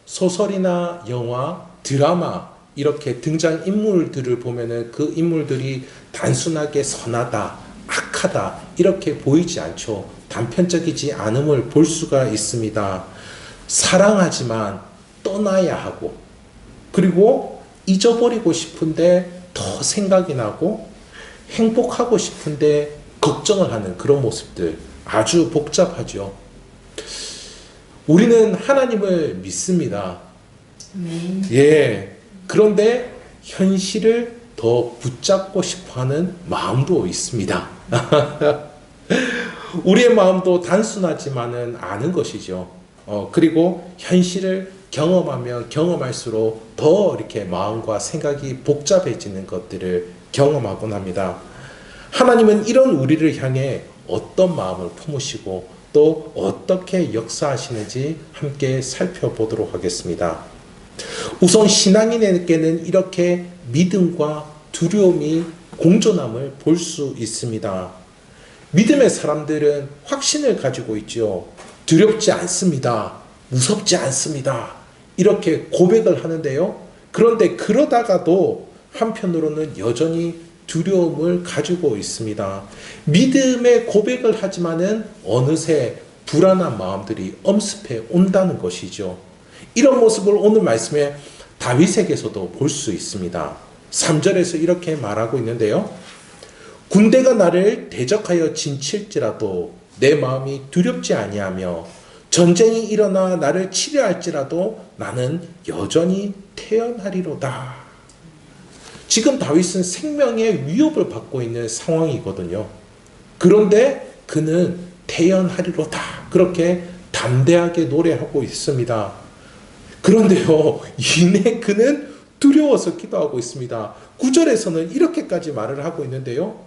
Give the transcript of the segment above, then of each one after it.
소설이나 영화, 드라마 이렇게 등장인물들을 보면은 그 인물들이 단순하게 선하다, 악하다 이렇게 보이지 않죠. 단편적이지 않음을 볼 수가 있습니다. 사랑하지만 떠나야 하고, 그리고 잊어버리고 싶은데 더 생각이 나고, 행복하고 싶은데 걱정을 하는 그런 모습들 아주 복잡하죠. 우리는 하나님을 믿습니다. 예. 그런데 현실을 더 붙잡고 싶어 하는 마음도 있습니다. 우리의 마음도 단순하지만은 않은 것이죠. 그리고 현실을 경험하면 경험할수록 더 이렇게 마음과 생각이 복잡해지는 것들을 경험하곤 합니다. 하나님은 이런 우리를 향해 어떤 마음을 품으시고 또 어떻게 역사하시는지 함께 살펴보도록 하겠습니다. 우선 신앙인에게는 이렇게 믿음과 두려움이 공존함을 볼 수 있습니다. 믿음의 사람들은 확신을 가지고 있죠. 두렵지 않습니다. 무섭지 않습니다. 이렇게 고백을 하는데요. 그런데 그러다가도 한편으로는 여전히 두려움을 가지고 있습니다. 믿음의 고백을 하지만은 어느새 불안한 마음들이 엄습해 온다는 것이죠. 이런 모습을 오늘 말씀에 다윗에게서도 볼 수 있습니다. 3절에서 이렇게 말하고 있는데요. 군대가 나를 대적하여 진칠지라도 내 마음이 두렵지 아니하며 전쟁이 일어나 나를 치려할지라도 나는 여전히 태연하리로다. 지금 다윗은 생명의 위협을 받고 있는 상황이거든요. 그런데 그는 태연하리로다. 그렇게 담대하게 노래하고 있습니다. 그런데요, 이내 그는 두려워서 기도하고 있습니다. 9절에서는 이렇게까지 말을 하고 있는데요.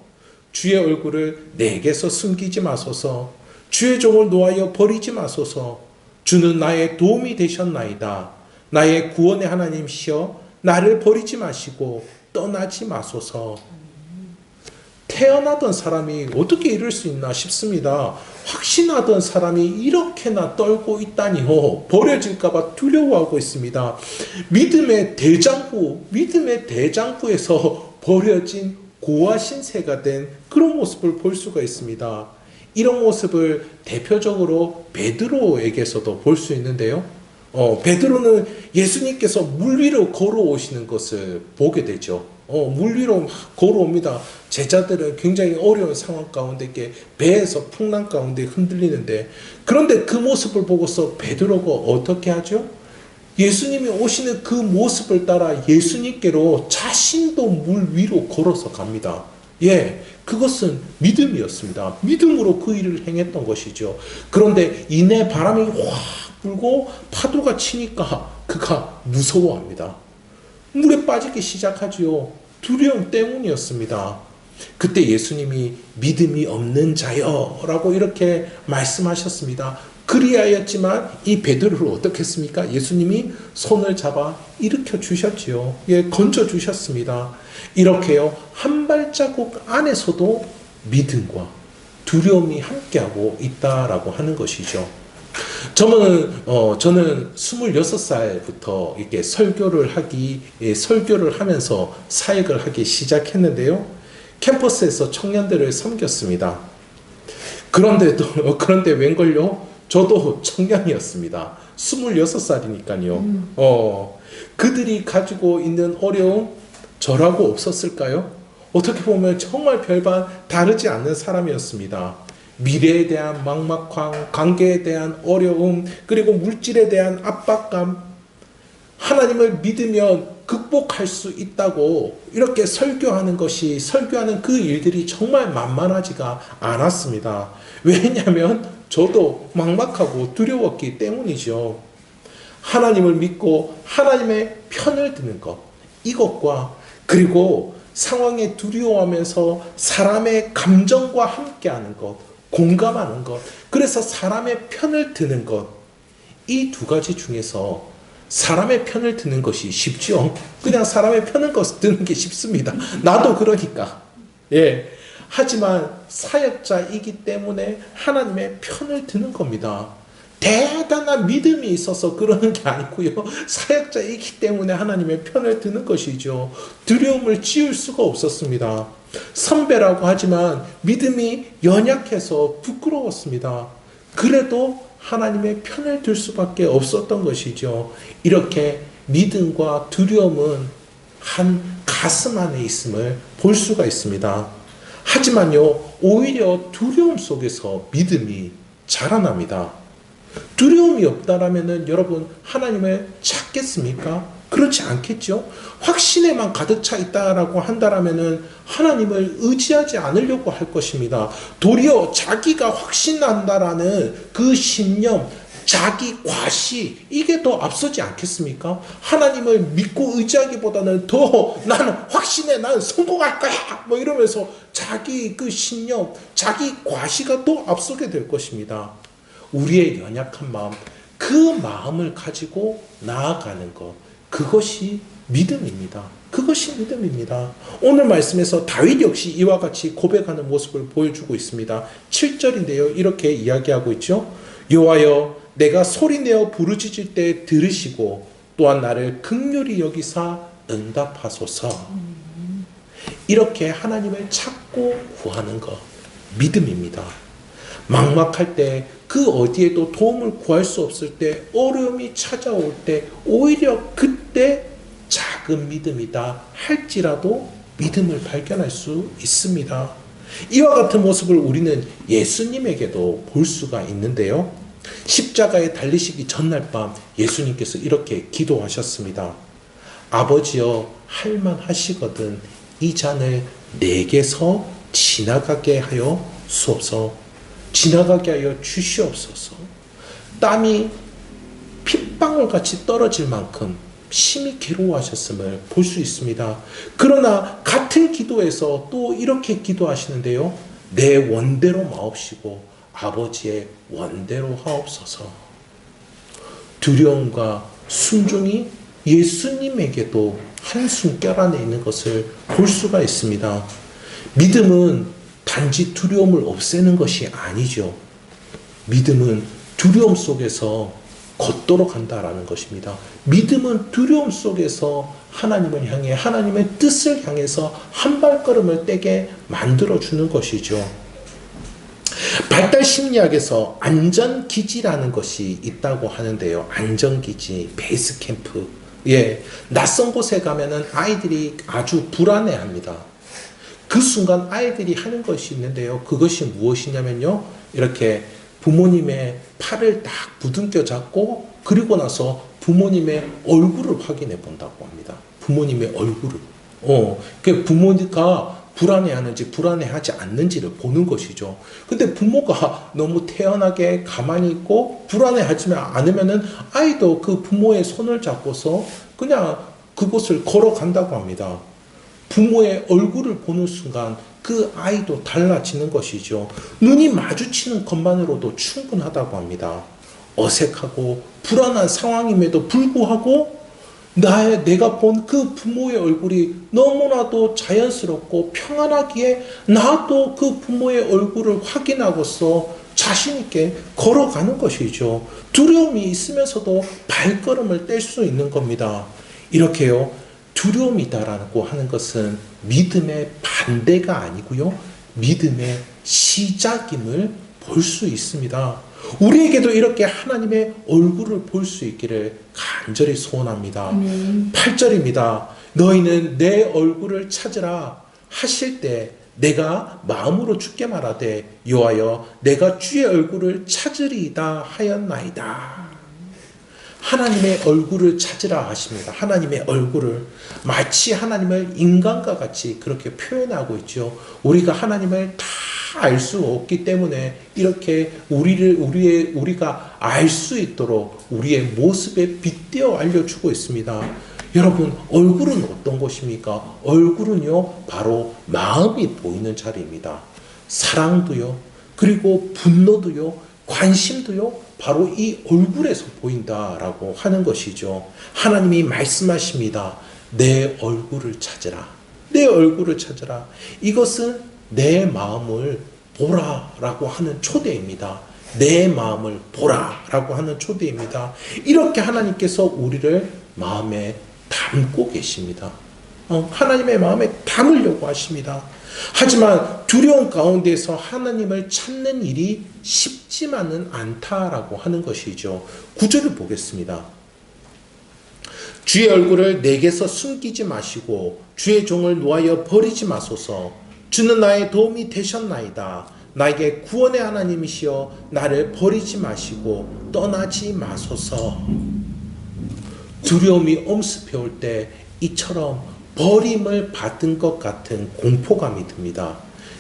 주의 얼굴을 내게서 숨기지 마소서. 주의 종을 놓아여 버리지 마소서. 주는 나의 도움이 되셨나이다. 나의 구원의 하나님이시여 나를 버리지 마시고 떠나지 마소서. 태어나던 사람이 어떻게 이럴 수 있나 싶습니다. 확신하던 사람이 이렇게나 떨고 있다니요. 버려질까봐 두려워하고 있습니다. 믿음의 대장부에서 버려진 고아 신세가 된 그런 모습을 볼 수가 있습니다. 이런 모습을 대표적으로 베드로에게서도 볼 수 있는데요. 베드로는 예수님께서 물 위로 걸어오시는 것을 보게 되죠. 물 위로 막 걸어옵니다. 제자들은 굉장히 어려운 상황 가운데 이렇게 배에서 풍랑 가운데 흔들리는데, 그런데 그 모습을 보고서 베드로가 어떻게 하죠? 예수님이 오시는 그 모습을 따라 예수님께로 자신도 물 위로 걸어서 갑니다. 예, 그것은 믿음이었습니다. 믿음으로 그 일을 행했던 것이죠. 그런데 이내 바람이 확 불고 파도가 치니까 그가 무서워합니다. 물에 빠지기 시작하지요. 두려움 때문이었습니다. 그때 예수님이 믿음이 없는 자여 라고 이렇게 말씀하셨습니다. 그리하였지만 이 베드로를 어떻게 했습니까? 예수님이 손을 잡아 일으켜 주셨지요. 예, 건져 주셨습니다. 이렇게요, 한 발자국 안에서도 믿음과 두려움이 함께하고 있다라고 하는 것이죠. 저는 26살부터 이렇게 설교를 하면서 사역을 하기 시작했는데요. 캠퍼스에서 청년들을 섬겼습니다. 그런데 웬걸요? 저도 청년이었습니다. 26살이니까요. 그들이 가지고 있는 어려움 저라고 없었을까요? 어떻게 보면 정말 별반 다르지 않는 사람이었습니다. 미래에 대한 막막함, 관계에 대한 어려움, 그리고 물질에 대한 압박감, 하나님을 믿으면 극복할 수 있다고 이렇게 설교하는 그 일들이 정말 만만하지가 않았습니다. 왜냐하면 저도 막막하고 두려웠기 때문이죠. 하나님을 믿고 하나님의 편을 드는 것, 이것과 그리고 상황에 두려워하면서 사람의 감정과 함께하는 것, 공감하는 것, 그래서 사람의 편을 드는 것, 이 두 가지 중에서 사람의 편을 드는 것이 쉽죠. 그냥 사람의 편을 드는 게 쉽습니다. 나도 그러니까. 예. 하지만 사역자이기 때문에 하나님의 편을 드는 겁니다. 대단한 믿음이 있어서 그러는 게 아니고요. 사역자이기 때문에 하나님의 편을 드는 것이죠. 두려움을 지울 수가 없었습니다. 선배라고 하지만 믿음이 연약해서 부끄러웠습니다. 그래도 하나님의 편을 들 수밖에 없었던 것이죠. 이렇게 믿음과 두려움은 한 가슴 안에 있음을 볼 수가 있습니다. 하지만요, 오히려 두려움 속에서 믿음이 자라납니다. 두려움이 없다라면은 여러분 하나님을 찾겠습니까? 그렇지 않겠죠. 확신에만 가득 차 있다라고 한다라면은 하나님을 의지하지 않으려고 할 것입니다. 도리어 자기가 확신한다라는 그 신념, 자기 과시, 이게 더 앞서지 않겠습니까? 하나님을 믿고 의지하기보다는 더 나는 확신해, 나는 성공할 거야, 뭐 이러면서 자기 그 신념, 자기 과시가 더 앞서게 될 것입니다. 우리의 연약한 마음, 그 마음을 가지고 나아가는 것, 그것이 믿음입니다. 그것이 믿음입니다. 오늘 말씀에서 다윗 역시 이와 같이 고백하는 모습을 보여주고 있습니다. 7절인데요. 이렇게 이야기하고 있죠. 여호와여, 내가 소리내어 부르짖을 때 들으시고 또한 나를 긍휼히 여기사 응답하소서. 이렇게 하나님을 찾고 구하는 것, 믿음입니다. 막막할 때, 그 어디에도 도움을 구할 수 없을 때, 어려움이 찾아올 때, 오히려 그때 작은 믿음이다 할지라도 믿음을 발견할 수 있습니다. 이와 같은 모습을 우리는 예수님에게도 볼 수가 있는데요. 십자가에 달리시기 전날 밤 예수님께서 이렇게 기도하셨습니다. 아버지여, 할만하시거든 이 잔을 내게서 지나가게 하여 주옵소서. 지나가게 하여 주시옵소서. 땀이 핏방울같이 떨어질 만큼 심히 괴로워하셨음을 볼 수 있습니다. 그러나 같은 기도에서 또 이렇게 기도하시는데요. 내 원대로 마옵시고 아버지의 원대로 하옵소서. 두려움과 순종이 예수님에게도 한 숨결 안에 있는 것을 볼 수가 있습니다. 믿음은 단지 두려움을 없애는 것이 아니죠. 믿음은 두려움 속에서 걷도록 한다라는 것입니다. 믿음은 두려움 속에서 하나님을 향해, 하나님의 뜻을 향해서 한 발걸음을 떼게 만들어주는 것이죠. 발달 심리학에서 안전기지라는 것이 있다고 하는데요. 안전기지, 베이스 캠프. 예, 낯선 곳에 가면은 아이들이 아주 불안해합니다. 그 순간 아이들이 하는 것이 있는데요. 그것이 무엇이냐면요. 이렇게 부모님의 팔을 딱 부둥켜 잡고 그리고 나서 부모님의 얼굴을 확인해 본다고 합니다. 부모님의 얼굴을. 그 부모가 불안해하는지 불안해하지 않는지를 보는 것이죠. 근데 부모가 너무 태연하게 가만히 있고 불안해하지 않으면은 아이도 그 부모의 손을 잡고서 그냥 그곳을 걸어간다고 합니다. 부모의 얼굴을 보는 순간 그 아이도 달라지는 것이죠. 눈이 마주치는 것만으로도 충분하다고 합니다. 어색하고 불안한 상황임에도 불구하고 내가 본 그 부모의 얼굴이 너무나도 자연스럽고 평안하기에 나도 그 부모의 얼굴을 확인하고서 자신 있게 걸어가는 것이죠. 두려움이 있으면서도 발걸음을 뗄 수 있는 겁니다. 이렇게요. 두려움이다라고 하는 것은 믿음의 반대가 아니고요. 믿음의 시작임을 볼 수 있습니다. 우리에게도 이렇게 하나님의 얼굴을 볼 수 있기를 간절히 소원합니다. 8절입니다. 너희는 내 얼굴을 찾으라 하실 때 내가 마음으로 주께 말하되 여호와여 내가 주의 얼굴을 찾으리이다 하였나이다. 하나님의 얼굴을 찾으라 하십니다. 하나님의 얼굴을 마치 하나님을 인간과 같이 그렇게 표현하고 있죠. 우리가 하나님을 다 알 수 없기 때문에 이렇게 우리가 알 수 있도록 우리의 모습에 빗대어 알려주고 있습니다. 여러분, 얼굴은 어떤 것입니까? 얼굴은요, 바로 마음이 보이는 자리입니다. 사랑도요, 그리고 분노도요, 관심도요, 바로 이 얼굴에서 보인다라고 하는 것이죠. 하나님이 말씀하십니다. 내 얼굴을 찾으라. 내 얼굴을 찾으라. 이것은 내 마음을 보라라고 하는 초대입니다. 내 마음을 보라라고 하는 초대입니다. 이렇게 하나님께서 우리를 마음에 담고 계십니다. 하나님의 마음에 담으려고 하십니다. 하지만 두려움 가운데서 하나님을 찾는 일이 쉽지만은 않다라고 하는 것이죠. 9절을 보겠습니다. 주의 얼굴을 내게서 숨기지 마시고 주의 종을 놓아여 버리지 마소서. 주는 나의 도움이 되셨나이다. 나에게 구원의 하나님이시여 나를 버리지 마시고 떠나지 마소서. 두려움이 엄습해올 때 이처럼 버림을 받은 것 같은 공포감이 듭니다.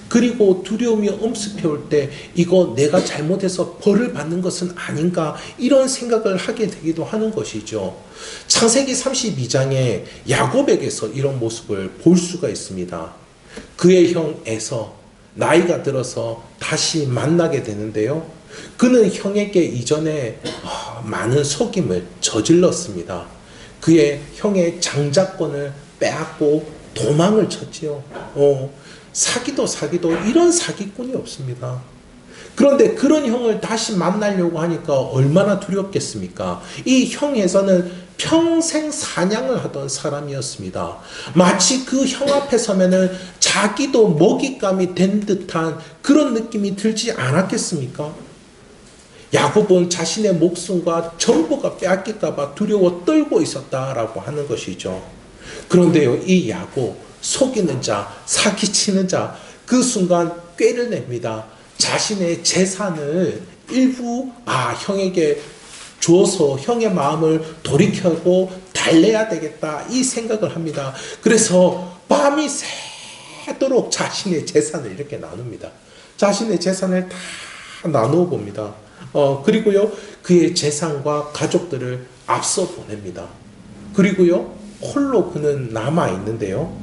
그리고 두려움이 엄습해올 때 이거 내가 잘못해서 벌을 받는 것은 아닌가 이런 생각을 하게 되기도 하는 것이죠. 창세기 32장에 야곱에게서 이런 모습을 볼 수가 있습니다. 그의 형 에서 나이가 들어서 다시 만나게 되는데요. 그는 형에게 이전에 많은 속임을 저질렀습니다. 그의 형의 장자권을 빼앗고 도망을 쳤지요. 사기도 이런 사기꾼이 없습니다. 그런데 그런 형을 다시 만나려고 하니까 얼마나 두렵겠습니까? 이 형에서는 평생 사냥을 하던 사람이었습니다. 마치 그 형 앞에 서면은 자기도 먹잇감이 된 듯한 그런 느낌이 들지 않았겠습니까? 야곱은 자신의 목숨과 전부가 빼앗길까봐 두려워 떨고 있었다라고 하는 것이죠. 그런데요, 이 야곱, 속이는 자, 사기치는 자, 그 순간 꾀를 냅니다. 자신의 재산을 일부 형에게 줘서 형의 마음을 돌이켜고 달래야 되겠다 이 생각을 합니다. 그래서 밤이 새도록 자신의 재산을 이렇게 나눕니다. 자신의 재산을 다 나누어 봅니다. 그리고요, 그의 재산과 가족들을 앞서 보냅니다. 그리고요, 홀로 그는 남아 있는데요.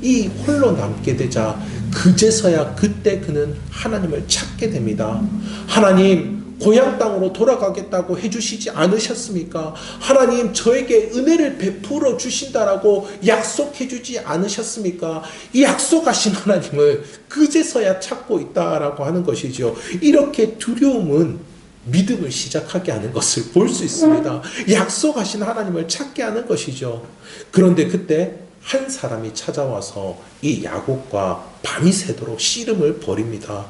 이 홀로 남게 되자 그제서야 그때 그는 하나님을 찾게 됩니다. 하나님, 고향 땅으로 돌아가겠다고 해주시지 않으셨습니까? 하나님, 저에게 은혜를 베풀어 주신다라고 약속해 주지 않으셨습니까? 이 약속하신 하나님을 그제서야 찾고 있다라고 하는 것이죠. 이렇게 두려움은 믿음을 시작하게 하는 것을 볼 수 있습니다. 약속하신 하나님을 찾게 하는 것이죠. 그런데 그때 한 사람이 찾아와서 이 야곱과 밤이 새도록 씨름을 벌입니다.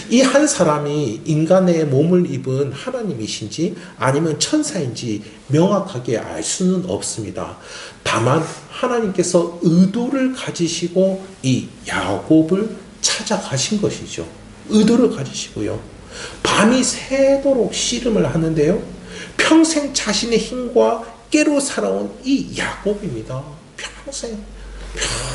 이 한 사람이 인간의 몸을 입은 하나님이신지 아니면 천사인지 명확하게 알 수는 없습니다. 다만 하나님께서 의도를 가지시고 이 야곱을 찾아가신 것이죠. 의도를 가지시고요. 밤이 새도록 씨름을 하는데요. 평생 자신의 힘과 깨로 살아온 이 야곱입니다.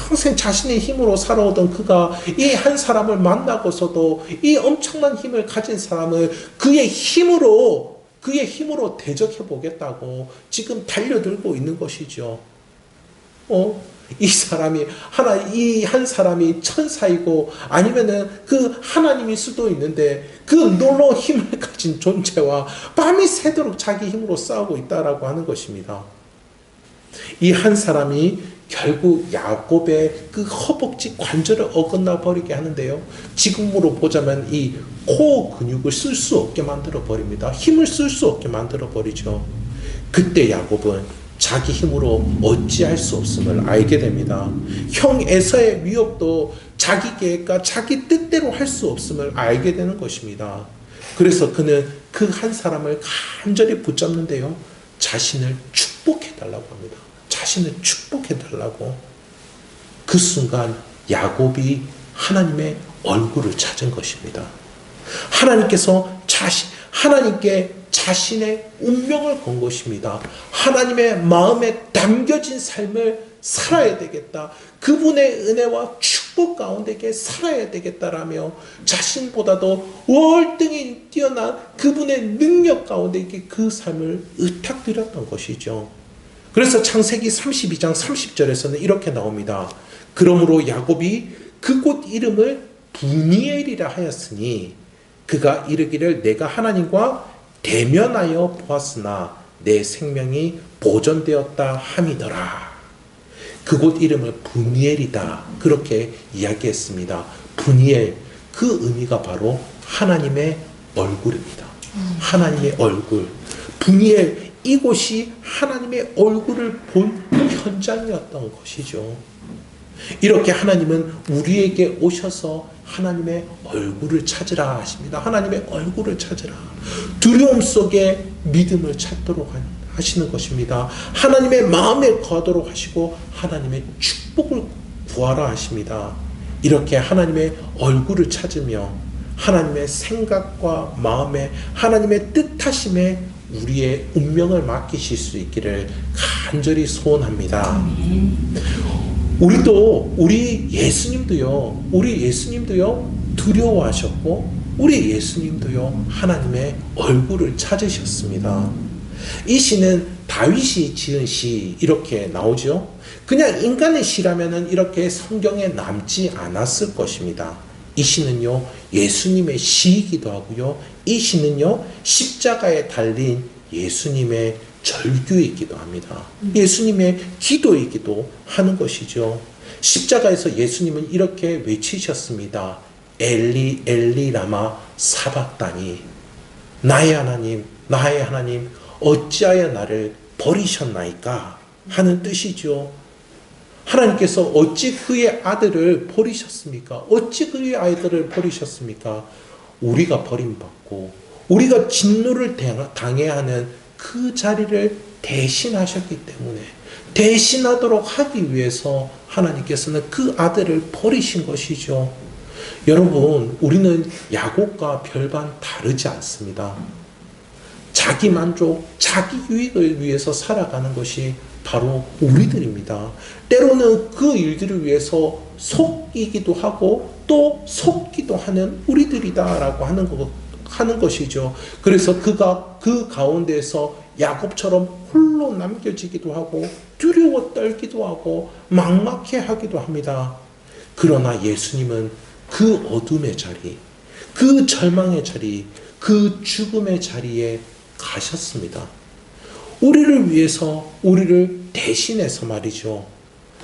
평생 자신의 힘으로 살아오던 그가 이 한 사람을 만나고서도 이 엄청난 힘을 가진 사람을 그의 힘으로 대적해 보겠다고 지금 달려들고 있는 것이죠. 이 한 사람이 천사이고 아니면은 그 하나님일 수도 있는데 그 놀라운 힘을 가진 존재와 밤이 새도록 자기 힘으로 싸우고 있다라고 하는 것입니다. 이 한 사람이 결국 야곱의 그 허벅지 관절을 어긋나 버리게 하는데요. 지금으로 보자면 이 코 근육을 쓸 수 없게 만들어 버립니다. 힘을 쓸 수 없게 만들어 버리죠. 그때 야곱은 자기 힘으로 어찌할 수 없음을 알게 됩니다. 형 에서의 위협도 자기 계획과 자기 뜻대로 할 수 없음을 알게 되는 것입니다. 그래서 그는 그 한 사람을 간절히 붙잡는데요. 자신을 축복해 달라고 합니다. 자신을 축복해 달라고. 그 순간 야곱이 하나님의 얼굴을 찾은 것입니다. 하나님께 자신의 운명을 건 것입니다. 하나님의 마음에 담겨진 삶을 살아야 되겠다. 그분의 은혜와 축복 가운데 살아야 되겠다라며 자신보다도 월등히 뛰어난 그분의 능력 가운데 그 삶을 의탁드렸던 것이죠. 그래서 창세기 32장 30절에서는 이렇게 나옵니다. 그러므로 야곱이 그곳 이름을 브니엘이라 하였으니 그가 이르기를 내가 하나님과 대면하여 보았으나 내 생명이 보존되었다 함이더라. 그곳 이름을 브니엘이다 그렇게 이야기했습니다. 브니엘, 그 의미가 바로 하나님의 얼굴입니다. 하나님의 얼굴. 분이엘 이곳이 하나님의 얼굴을 본 현장이었던 것이죠. 이렇게 하나님은 우리에게 오셔서 하나님의 얼굴을 찾으라 하십니다. 하나님의 얼굴을 찾으라. 두려움 속에 믿음을 찾도록 하시는 것입니다. 하나님의 마음에 거하도록 하시고 하나님의 축복을 구하라 하십니다. 이렇게 하나님의 얼굴을 찾으며 하나님의 생각과 마음에 하나님의 뜻하심에 우리의 운명을 맡기실 수 있기를 간절히 소원합니다. 우리 예수님도요 두려워하셨고 우리 예수님도요 하나님의 얼굴을 찾으셨습니다. 이 시는 다윗이 지은 시 이렇게 나오죠. 그냥 인간의 시라면은 이렇게 성경에 남지 않았을 것입니다. 이 시는요 예수님의 시이기도 하고요, 이 시는요 십자가에 달린 예수님의 절규이기도 합니다. 예수님의 기도이기도 하는 것이죠. 십자가에서 예수님은 이렇게 외치셨습니다. 엘리 엘리 라마 사박다니, 나의 하나님 어찌하여 나를 버리셨나이까 하는 뜻이죠. 하나님께서 어찌 그의 아들을 버리셨습니까? 어찌 그의 아들을 버리셨습니까? 우리가 버림받고 우리가 진노를 당해야 하는 그 자리를 대신하셨기 때문에, 대신하도록 하기 위해서 하나님께서는 그 아들을 버리신 것이죠. 여러분, 우리는 야곱과 별반 다르지 않습니다. 자기 만족, 자기 유익을 위해서 살아가는 것이 바로 우리들입니다. 때로는 그 일들을 위해서 속이기도 하고 또 속기도 하는 우리들이다라고 하는 것이죠. 그래서 그가 그 가운데서 야곱처럼 홀로 남겨지기도 하고 두려워 떨기도 하고 막막해 하기도 합니다. 그러나 예수님은 그 어둠의 자리, 그 절망의 자리, 그 죽음의 자리에 가셨습니다. 우리를 위해서, 우리를 대신해서 말이죠.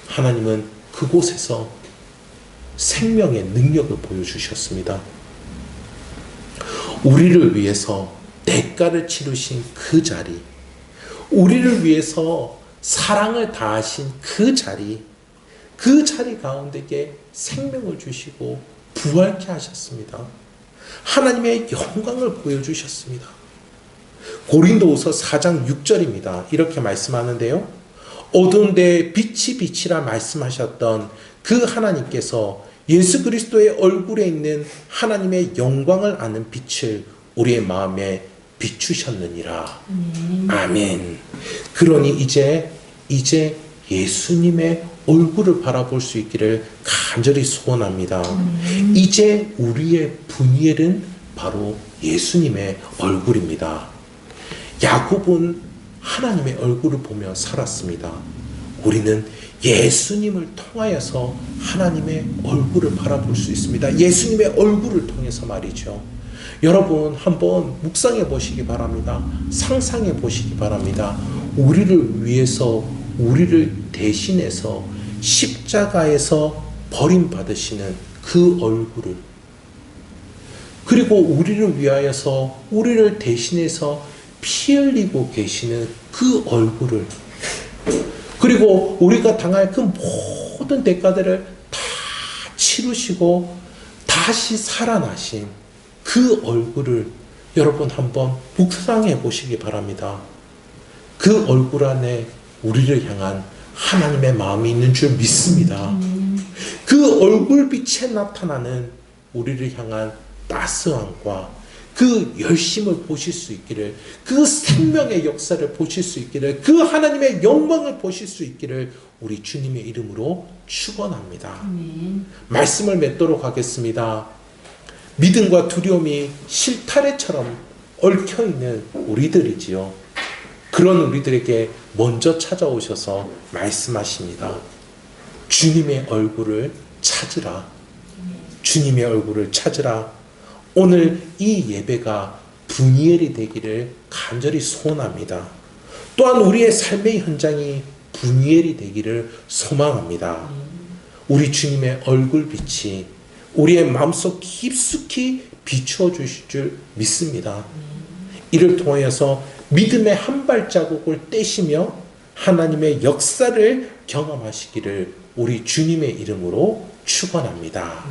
하나님은 그곳에서 생명의 능력을 보여주셨습니다. 우리를 위해서 대가를 치르신 그 자리, 우리를 위해서 사랑을 다하신 그 자리 가운데에 생명을 주시고 부활케 하셨습니다. 하나님의 영광을 보여주셨습니다. 고린도후서 4장 6절입니다. 이렇게 말씀하는데요. 어두운 데에 빛이라 말씀하셨던 그 하나님께서 예수 그리스도의 얼굴에 있는 하나님의 영광을 아는 빛을 우리의 마음에 비추셨느니라. 아멘. 그러니 이제 예수님의 얼굴을 바라볼 수 있기를 간절히 소원합니다. 이제 우리의 분이엘은 바로 예수님의 얼굴입니다. 야곱은 하나님의 얼굴을 보며 살았습니다. 우리는 예수님을 통하여서 하나님의 얼굴을 바라볼 수 있습니다. 예수님의 얼굴을 통해서 말이죠. 여러분 한번 묵상해 보시기 바랍니다. 상상해 보시기 바랍니다. 우리를 위해서, 우리를 대신해서 십자가에서 버림받으시는 그 얼굴을, 그리고 우리를 위하여서, 우리를 대신해서 피 흘리고 계시는 그 얼굴을, 그리고 우리가 당할 그 모든 대가들을 다 치르시고 다시 살아나신 그 얼굴을 여러분 한번 묵상해 보시기 바랍니다. 그 얼굴 안에 우리를 향한 하나님의 마음이 있는 줄 믿습니다. 그 얼굴빛에 나타나는 우리를 향한 따스함과 그 열심을 보실 수 있기를, 그 생명의 역사를 보실 수 있기를, 그 하나님의 영광을 보실 수 있기를 우리 주님의 이름으로 축원합니다. 말씀을 맺도록 하겠습니다. 믿음과 두려움이 실타래처럼 얽혀있는 우리들이지요. 그런 우리들에게 먼저 찾아오셔서 말씀하십니다. 주님의 얼굴을 찾으라. 주님의 얼굴을 찾으라. 오늘 이 예배가 분이엘이 되기를 간절히 소원합니다. 또한 우리의 삶의 현장이 분이엘이 되기를 소망합니다. 우리 주님의 얼굴빛이 우리의 마음속 깊숙이 비추어 주실 줄 믿습니다. 이를 통해서 믿음의 한 발자국을 떼시며 하나님의 역사를 경험하시기를 우리 주님의 이름으로 축원합니다.